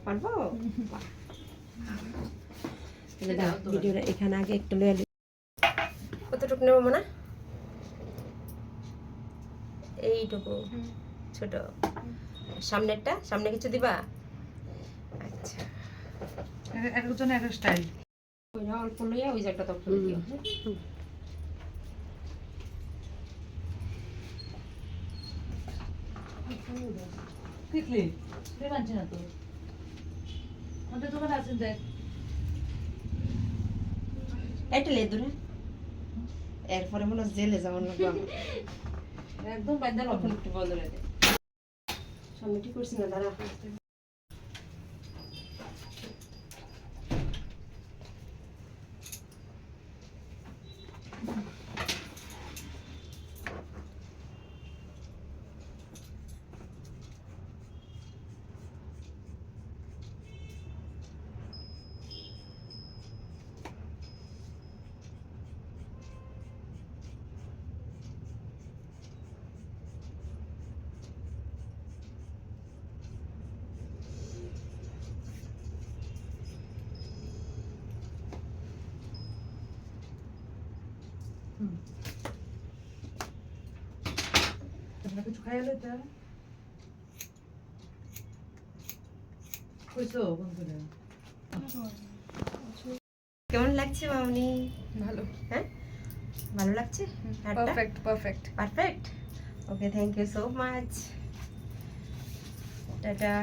পারবো? ভিডিওটা এখানে আগে একটু লয়ে কতটুকু নেবো মনে এইটুকু ছোট সামনেরটা সামনে কিছু দিবা আচ্ছা একজন এক স্টাইল ওইটা অল্প লইয়া ওই জায়গাটা তখন দিও দেখলি মানছি না তো আমাদের দোকানে আছেন দেখ এটা লে দূরে এরপরে মনে জেলে যাওয়ার লাগবে একদম বাইন্দা তখন একটু বন্ধ করে দে সামনে ঠিক করছি না দাঁড়া কিছু খাইলে তা কইছো বন্ধুরা কেমন লাগছে মামনি ভালো হ্যাঁ ভালো লাগছে perfect perfect perfect okay thank you so much tata